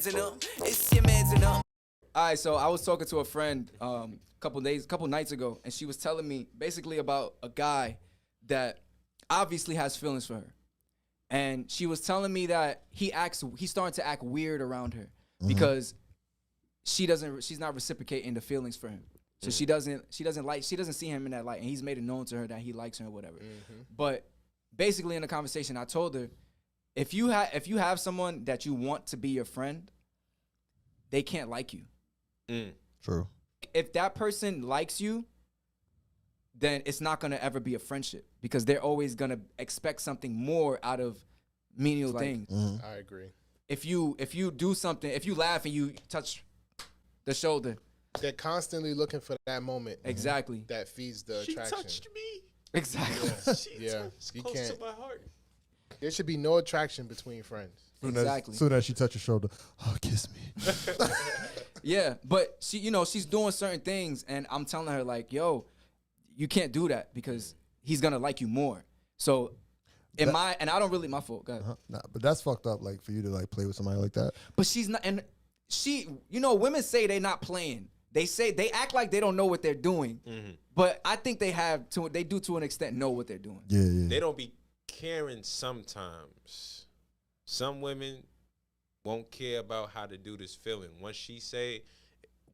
Mans in them. It's your mans in them. All right, so I was talking to a friend couple nights ago, and she was telling me basically about a guy that obviously has feelings for her. And she was telling me that he's starting to act weird around her because she's not reciprocating the feelings for him. So she doesn't see him in that light, and he's made it known to her that he likes her or whatever. But basically in the conversation, I told her, if you have someone that you want to be your friend, they can't like you. True. If that person likes you, then it's not gonna ever be a friendship because they're always gonna expect something more out of menial things. I agree. If you do something, if you laugh and you touch the shoulder, they're constantly looking for that moment. Exactly. That feeds the attraction. She touched me. Exactly. Yeah. You close to my heart. There should be no attraction between friends. Exactly. Soon as she touch your shoulder, oh, kiss me. Yeah, but she's doing certain things, and I'm telling her like, yo, you can't do that because he's gonna like you more. So, and I don't really my fault. Go ahead. Nah, but that's fucked up. Like for you to like play with somebody like that. But she's not, and women say they're not playing. They act like they don't know what they're doing. But I think they do to an extent know what they're doing. Yeah. They don't be caring sometimes. Some women won't care about how to do this feeling. Once she say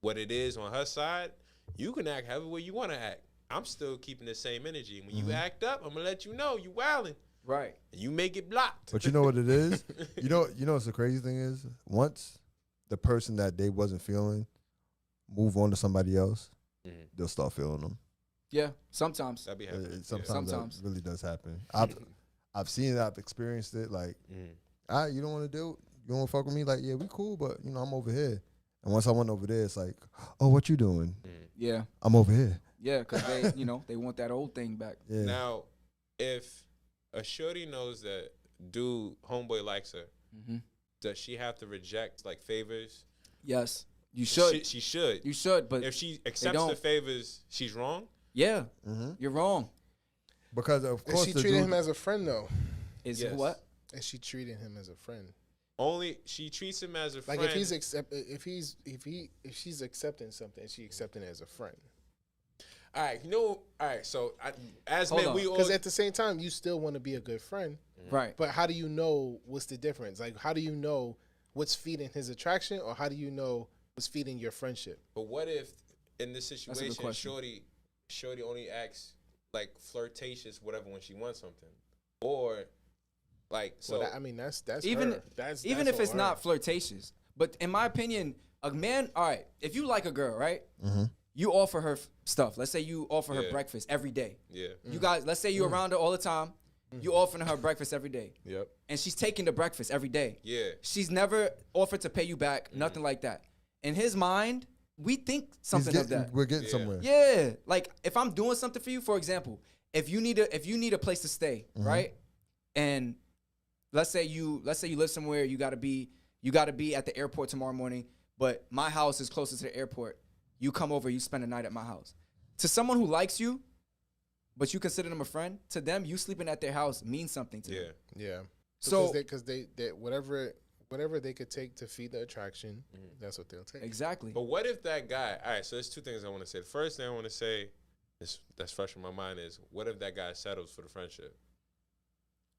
what it is on her side, you can act however way you want to act. I'm still keeping the same energy. When you act up, I'm gonna let you know you wilding. Right. And you may get blocked. But you know what it is? you know what's the crazy thing is? Once the person that they wasn't feeling move on to somebody else, they'll start feeling them. Yeah, sometimes. That be happening. Sometimes that really does happen. I've seen it. I've experienced it. Like, you don't want to do it? You don't want to fuck with me? Like, yeah, we cool, but I'm over here. And once I went over there, it's like, oh, what you doing? Yeah. I'm over here. Yeah, because they, they want that old thing back. Yeah. Now, if a shorty knows that homeboy likes her, does she have to reject like favors? Yes, you should. She should. You should, but if she accepts the favors, she's wrong. Yeah, you're wrong. Because of course, she treating him as a friend though. Is what? Is she treating him as a friend? Only she treats him as a friend. Like if she's accepting something, she accepting it as a friend. All right. So as men, we all because at the same time, you still want to be a good friend, right? But how do you know what's the difference? Like, how do you know what's feeding his attraction, or how do you know what's feeding your friendship? But what if in this situation, shorty only acts like flirtatious, whatever, when she wants something, or like so? Well, that's even her. That's even if it's not flirtatious. But in my opinion, a man. All right, if you like a girl, right? You offer her stuff. Let's say you offer her breakfast every day. Yeah. You guys, let's say you're around her all the time. You offering her breakfast every day. Yep. And she's taking the breakfast every day. Yeah. She's never offered to pay you back, nothing like that. In his mind, we think something of that. We're getting somewhere. Yeah. Like if I'm doing something for you, for example, if you need a place to stay, right? And let's say you live somewhere, you gotta be at the airport tomorrow morning, but my house is closer to the airport. You come over, you spend a night at my house. To someone who likes you, but you consider them a friend, to them, you sleeping at their house means something to them. Yeah. So because they whatever they could take to feed the attraction, that's what they'll take. Exactly. But what if that guy? All right. So there's two things I want to say. The first thing I want to say, that's fresh in my mind, is what if that guy settles for the friendship?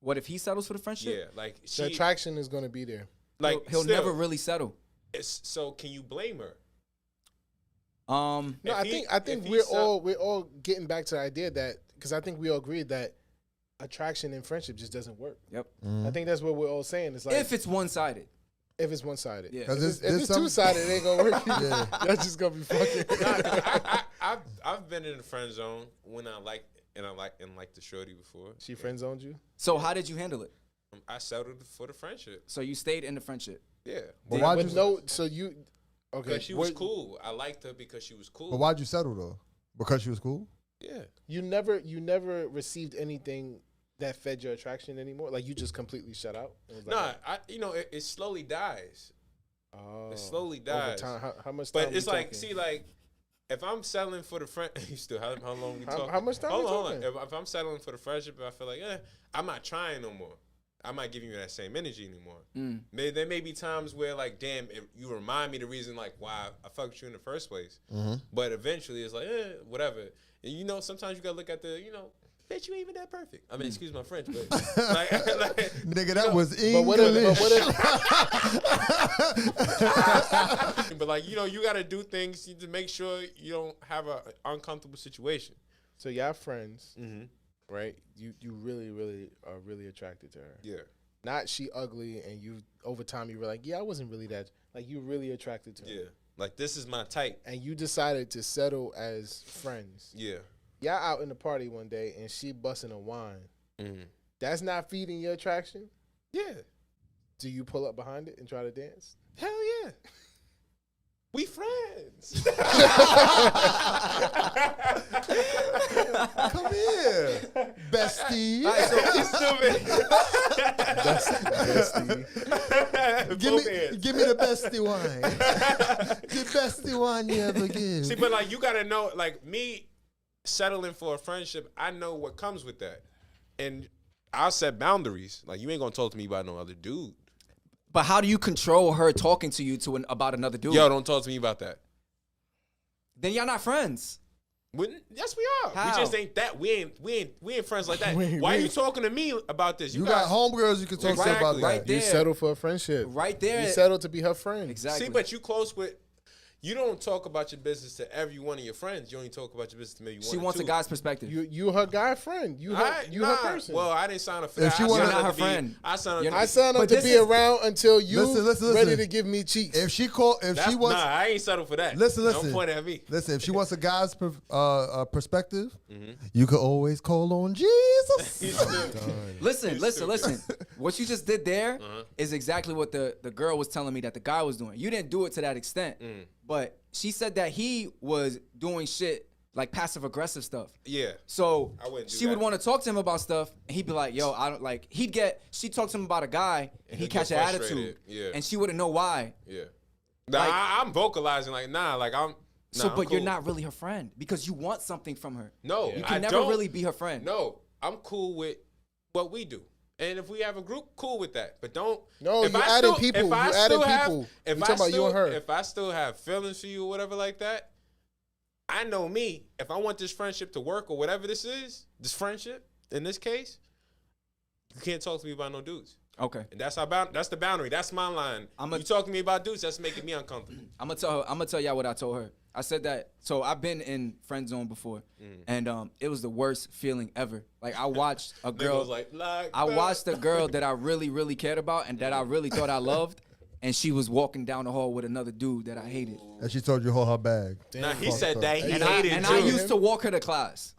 What if he settles for the friendship? Yeah. Like the attraction is going to be there. Like he'll never really settle. So can you blame her? No, I think we're all getting back to the idea that, because I think we all agree that attraction in friendship just doesn't work. Yep. I think that's what we're all saying. It's like if it's one-sided. If it's one-sided. Yeah. If it's two-sided, it ain't gonna work. That's just gonna be fucking. I've been in the friend zone when I liked the shorty before. She friend zoned you. So how did you handle it? I settled for the friendship. So you stayed in the friendship. Yeah. Okay. Because she was cool. I liked her because she was cool. But why'd you settle though? Because she was cool? Yeah. You never received anything that fed your attraction anymore? Like you just completely shut out? It slowly dies. Oh. It slowly dies. Over time. How much time? But it's like, see, like, if I'm settling for the friend, you still, how long we talking? How much time? Hold on. If I'm settling for the friendship, I feel like, I'm not trying no more. I'm not giving you that same energy anymore. There may be times where like, damn, if you remind me the reason like why I fucked you in the first place. But eventually it's like, whatever. And you know, sometimes you gotta look at the, you know, bitch, you ain't even that perfect. I mean, excuse my French, but like nigga, that was English. But like, you know, you gotta do things to make sure you don't have an uncomfortable situation. So y'all friends, right? You really are really attracted to her. Yeah. Not she ugly, and you over time you were like, yeah, I wasn't really that. Like you really attracted to her. Yeah. Like this is my type. And you decided to settle as friends. Yeah. Y'all out in the party one day, and she busting a wine. That's not feeding your attraction? Yeah. Do you pull up behind it and try to dance? Hell yeah. We friends. Come here, bestie. All right, so Bestie. Give me the bestie wine. The bestie wine you ever give. See, but like you gotta know, like me settling for a friendship, I know what comes with that, and I'll set boundaries. Like you ain't gonna talk to me about no other dude. But how do you control her talking to you about another dude? Yo, don't talk to me about that. Then y'all not friends. Yes, we are. How? We just ain't that. We ain't friends like that. Why are you talking to me about this? You got homegirls you can talk to about that. Right there. You settle for a friendship. Right there. You settle to be her friend. Exactly. See, but you close with. You don't talk about your business to every one of your friends. You only talk about your business to maybe one. She wants a guy's perspective. You her guy friend. You her person. Well, I didn't sign up for If that. she I wanna- signed You're up not to her be- friend. I signed up. I signed up But to this be is- around until you Listen. ready to give me cheeks. If she Nah, wants, I ain't settled for that. Listen. Don't point at me. Listen, if she wants a guy's perspective, you could always call on Jesus. Listen. What you just did there is exactly what the girl was telling me that the guy was doing. You didn't do it to that extent, but she said that he was doing shit like passive aggressive stuff. Yeah. So I wouldn't do she would that. want to talk to him about stuff, and he'd be like, "Yo, I don't like." She talked to him about a guy, and he'd he'd catch get an frustrated. attitude, Yeah. and she wouldn't know why. Yeah. Nah, Like- I'm vocalizing like, nah, like I'm. So, Nah, but I'm you're cool. not really her friend because you want something from her. No, You I can never don't. really be her friend. No, I'm cool with what we do. And if we have a group, cool with that. But don't. No, if you I added still- people. if You I added still have- people. If We I talking about you still- and her. If I still have feelings for you or whatever like that, I know me. If I want this friendship to work or whatever this is, this friendship in this case, you can't talk to me about no dudes. Okay. And that's that's the boundary. That's my line. You talk to me about dudes, that's making me uncomfortable. I'm gonna tell y'all what I told her. I said that. So I've been in friend zone before, and it was the worst feeling ever. Like I watched a girl. was like I watched a girl that I really, really cared about and that I really thought I loved, and she was walking down the hall with another dude that I hated. And she told you to hold her bag. Nah, he said that he And hated I you. used to walk her to class,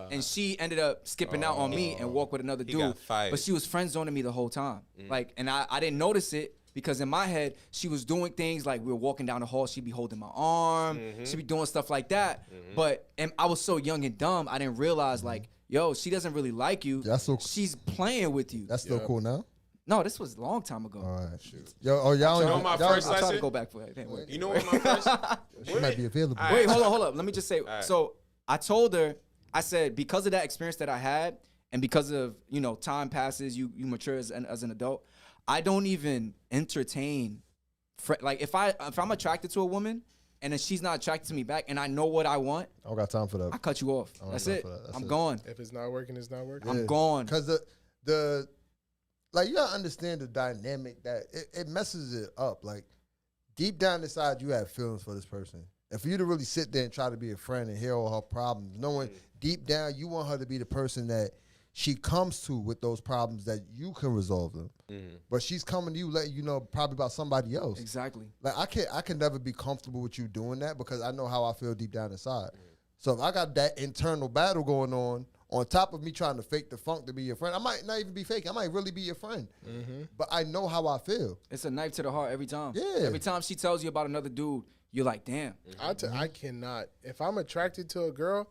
and she ended up skipping out on me and walk with another He dude. got fired. But she was friend zoning me the whole time. Like, and I didn't notice it. Because in my head, she was doing things like we were walking down the hall, she'd be holding my arm, she'd be doing stuff like that. But and I was so young and dumb, I didn't realize like, yo, she doesn't really like you. She's playing with you. That's still cool now. No, this was a long time ago. All right, shoot. Yo, y'all. You know my first I tried to lesson? go back for it. Didn't work. You know what my first? She might be available. All right. Wait, hold up. Let me just say. right. So I told her, I said, because of that experience that I had, and because of time passes, you mature as an adult. I don't even entertain. Like if I'm attracted to a woman, and then she's not attracted to me back, and I know what I want, I don't got time for that. I cut you off. don't That's got time it. for that. That's I'm it. gone. If it's not working, it's not working. I'm gone. Because the like you gotta understand the dynamic that it messes it up. Like deep down inside, you have feelings for this person. And for you to really sit there and try to be a friend and hear all her problems, knowing deep down you want her to be the person that she comes to with those problems that you can resolve them. But she's coming to you, letting you know probably about somebody else. Exactly. Like I can never be comfortable with you doing that because I know how I feel deep down inside. So if I got that internal battle going on top of me trying to fake the funk to be your friend, I might not even be faking. I might really be your friend. But I know how I feel. It's a knife to the heart every time. Yeah. Every time she tells you about another dude, you're like, damn. I cannot. If I'm attracted to a girl,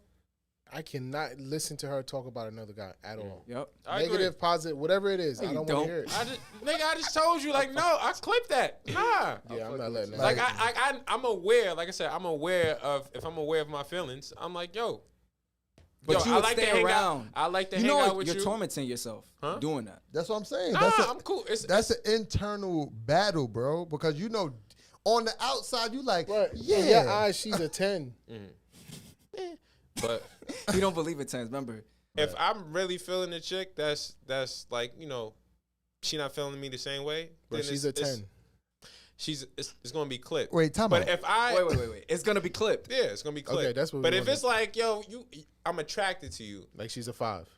I cannot listen to her talk about another guy at all. Yep. I Negative, agree. positive, whatever it is, I don't want to hear it. I just told you, like, no, I clipped that. Nah. Yeah, I'm not letting that. Like, I'm aware, like I said, I'm aware of, if I'm aware of my feelings, I'm like, yo, But you I would like to stay hang around. out. I like to You hang know out with you're you. tormenting yourself doing that. That's what I'm saying. Nah, I'm cool. That's an internal battle, bro. Because you know, on the outside, you like, Right. yeah. In your eyes, she's a 10. But We don't believe in tens. Remember, if I'm really feeling a chick, that's like, you know, she not feeling me the same way. But then she's a 10. It's gonna be clipped. Wait, time But out. if I wait. It's gonna be clipped. yeah, it's gonna be clipped. Okay, that's what we But if wanted. it's like, yo, I'm attracted to you. Like she's a 5.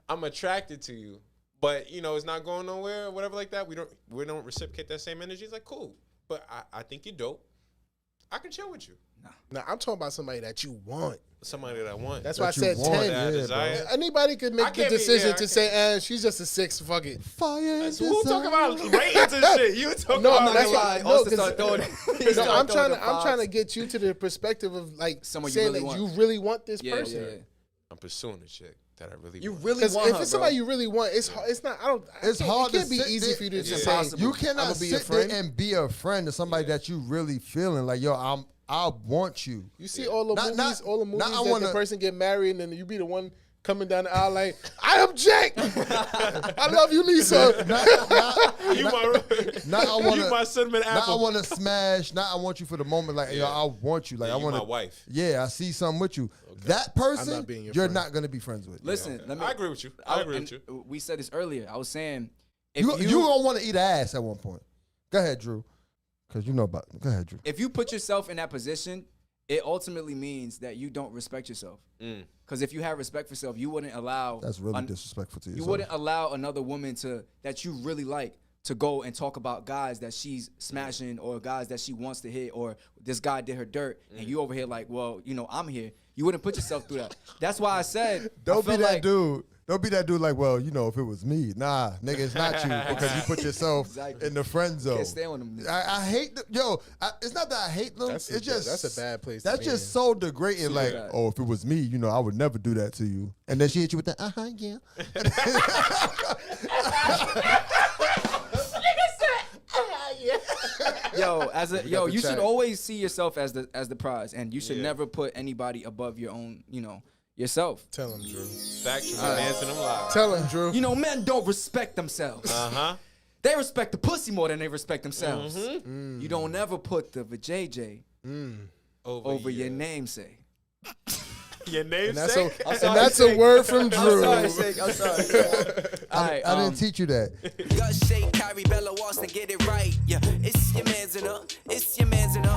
I'm attracted to you, but you know it's not going nowhere or whatever like that. We don't reciprocate that same energy. It's like cool, but I think you're dope. I can chill with you. Now, I'm talking about somebody that you want. Somebody that I want. That's why I That you said want, 10. that I yeah, desire. Anybody could I make the can't be- decision yeah, I to say, she's just a 6. Fuck it. Fire. So who talking about ratings and shit? You talking No, about that's gonna why. lie, No, Austin started throwing it. No, I'm trying to get you to the perspective of like Someone you saying really that want. you really want this Yeah, person. yeah. I'm pursuing a chick that I really You want. really Because want if her, it's somebody bro. you really want, it's hard. It's not. I don't. It's hard It can't to be sit easy there- for you to It's just say. impossible. You I'ma cannot be your sit there friend. and be a friend to somebody that you really feeling like, yo, I want you. You see all the Not- movies, all the movies not I that wanna- the person get married and then you be the one coming down the aisle like, I object. I love you, Lisa. You my Not I want you my cinnamon Not I apple. want to smash. Not I want you for the moment. Like yo, I want you. Like Yeah, I you want my wife. Yeah, I see something with you. That person, I'm not being your you're friend. not gonna be friends with. Listen, let me. I agree with you. I agree with you. We said this earlier. I was saying, if You gonna want to eat ass at one point. Go ahead, Drew. Cause you know about. Go ahead, Drew. if you put yourself in that position, it ultimately means that you don't respect yourself. Because if you had respect for yourself, you wouldn't allow. That's really disrespectful to You yourself. wouldn't allow another woman that you really like to go and talk about guys that she's smashing or guys that she wants to hit or this guy did her dirt and you over here like, well, you know, I'm here. You wouldn't put yourself through that. That's why I said Don't be felt that like, dude. Don't be that dude like, well, you know, if it was me. Nah, nigga, it's not you because you put yourself Exactly. in the friend zone. Can't stand with them niggas. I hate them. Yo, it's not that I hate them. That's It's just that's a bad place to That's be just in. so degrading. Like, bad. oh, if it was me, you know, I would never do that to you. And then she hit you with that, yeah. You should chat. always see yourself as the prize, and you should never put anybody above your own, yourself. Tell him, Drew. Factual dancing them live. Tell him, Drew. Men don't respect themselves. They respect the pussy more than they respect themselves. You don't ever put the vajayjay over your namesake. Your name And that's sake? a word from Drew. I'm sorry. All right, I didn't teach you that. Gut shake, Kyrie Bella Austin, get it right. Yeah, it's your man's in her. It's your man's in her.